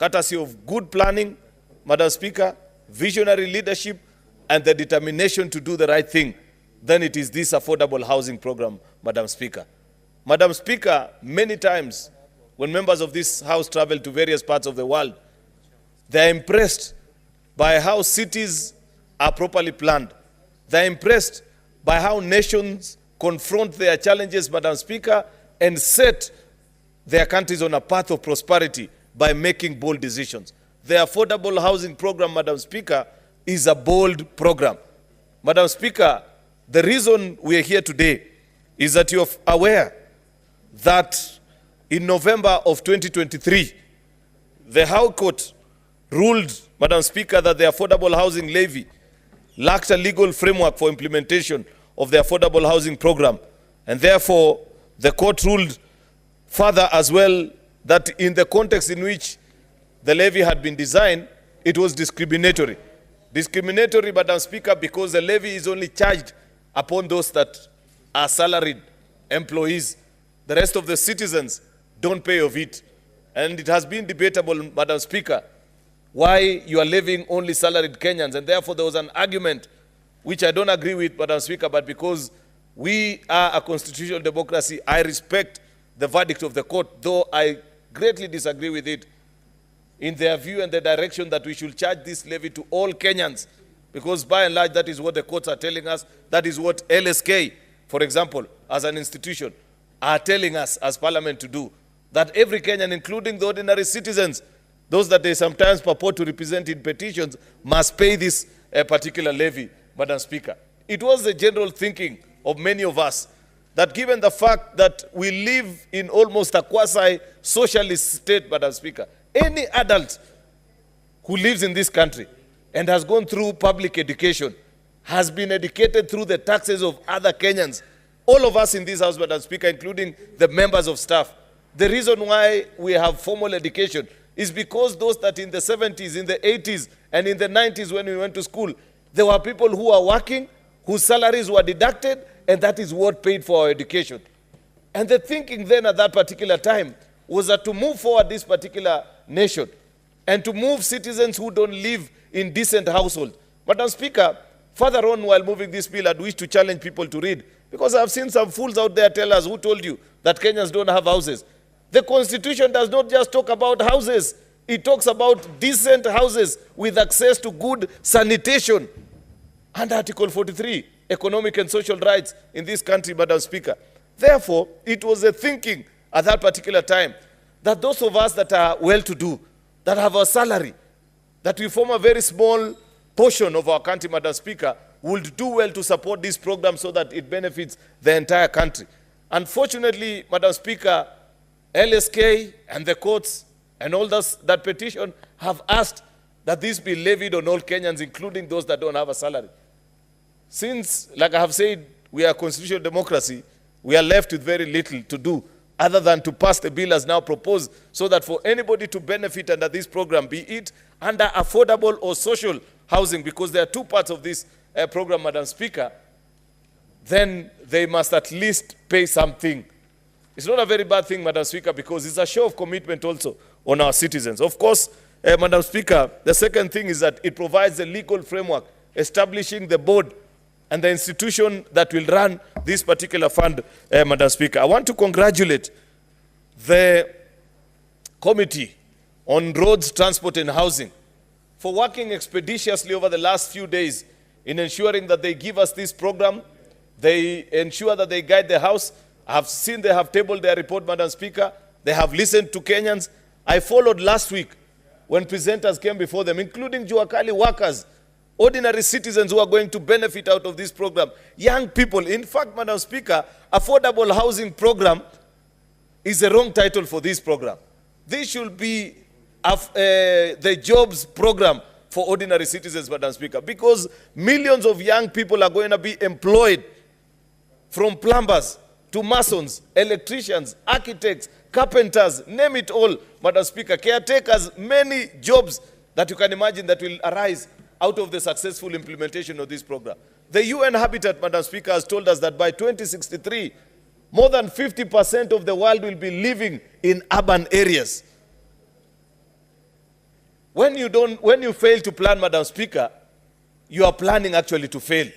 courtesy of good planning, Madam Speaker, visionary leadership, and the determination to do the right thing, then it is this affordable housing program, Madam Speaker. Madam Speaker, many times when members of this House travel to various parts of the world, they are impressed by how cities are properly planned. They are impressed by how nations confront their challenges, Madam Speaker, and set their countries on a path of prosperity by making bold decisions. The affordable housing program, Madam Speaker, is a bold program. Madam Speaker, the reason we are here today is that you are aware that in November of 2023, the High Court ruled, Madam Speaker, that the affordable housing levy lacked a legal framework for implementation of the affordable housing program. And therefore, the court ruled further as well that in the context in which the levy had been designed, it was discriminatory. Discriminatory, Madam Speaker, because the levy is only charged upon those that are salaried employees. The rest of the citizens don't pay of it. And it has been debatable, Madam Speaker, why you are levying only salaried Kenyans. And therefore, there was an argument, which I don't agree with, Madam Speaker, but because we are a constitutional democracy, I respect the verdict of the court, though I greatly disagree with it in their view and the direction that we should charge this levy to all Kenyans, because by and large, that is what the courts are telling us. That is what LSK, for example, as an institution, are telling us as Parliament to do, that every Kenyan, including the ordinary citizens, those that they sometimes purport to represent in petitions, must pay this particular levy, Madam Speaker. It was the general thinking of many of us that given the fact that we live in almost a quasi-socialist state, Madam Speaker, any adult who lives in this country and has gone through public education has been educated through the taxes of other Kenyans. All of us in this House, Madam Speaker, including the members of staff. The reason why we have formal education is because those that in the 70s, in the 80s, and in the 90s when we went to school, there were people who were working, whose salaries were deducted, and that is what paid for our education. And the thinking then at that particular time was that to move forward this particular nation and to move citizens who don't live in decent households. Madam Speaker, further on while moving this bill, I'd wish to challenge people to read, because I've seen some fools out there tell us, who told you that Kenyans don't have houses? The Constitution does not just talk about houses. It talks about decent houses with access to good sanitation. And Article 43, economic and social rights in this country, Madam Speaker. Therefore, it was a thinking at that particular time that those of us that are well-to-do, that have a salary, that we form a very small portion of our country, Madam Speaker, would do well to support this program so that it benefits the entire country. Unfortunately, Madam Speaker, LSK and the courts and all those that petition have asked that this be levied on all Kenyans, including those that don't have a salary. Since, like I have said, we are a constitutional democracy, we are left with very little to do other than to pass the bill as now proposed, so that for anybody to benefit under this program, be it under affordable or social housing, because there are two parts of this program, Madam Speaker, then they must at least pay something. It's not a very bad thing, Madam Speaker, because it's a show of commitment also on our citizens. Of course, Madam Speaker, the second thing is that it provides a legal framework establishing the board and the institution that will run this particular fund, Madam Speaker. I want to congratulate the Committee on Roads, Transport and Housing for working expeditiously over the last few days in ensuring that they give us this program. They ensure that they guide the House. I have seen they have tabled their report, Madam Speaker. They have listened to Kenyans. I followed last week when presenters came before them, including Juakali workers, ordinary citizens who are going to benefit out of this program, young people. In fact, Madam Speaker, affordable housing program is the wrong title for this program. This should be the jobs program for ordinary citizens, Madam Speaker, because millions of young people are going to be employed, from plumbers to masons, electricians, architects, carpenters, name it all, Madam Speaker, caretakers, many jobs that you can imagine that will arise out of the successful implementation of this program. The UN Habitat, Madam Speaker, has told us that by 2063, more than 50% of the world will be living in urban areas. When you fail to plan, Madam Speaker, you are planning actually to fail.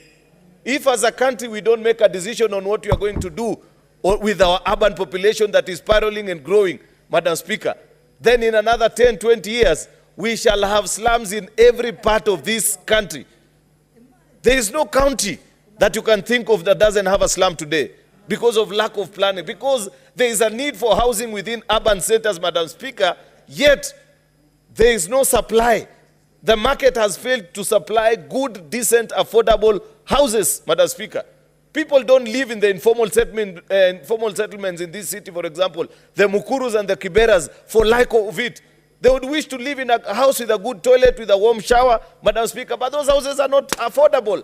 If as a country we don't make a decision on what we are going to do or with our urban population that is spiraling and growing, Madam Speaker, then in another 10, 20 years, we shall have slums in every part of this country. There is no county that you can think of that doesn't have a slum today because of lack of planning, because there is a need for housing within urban centers, Madam Speaker, yet there is no supply. The market has failed to supply good, decent, affordable houses, Madam Speaker. People don't live in the informal settlements in this city, for example, the Mukurus and the Kiberas, for lack of it. They would wish to live in a house with a good toilet, with a warm shower, Madam Speaker, but those houses are not affordable.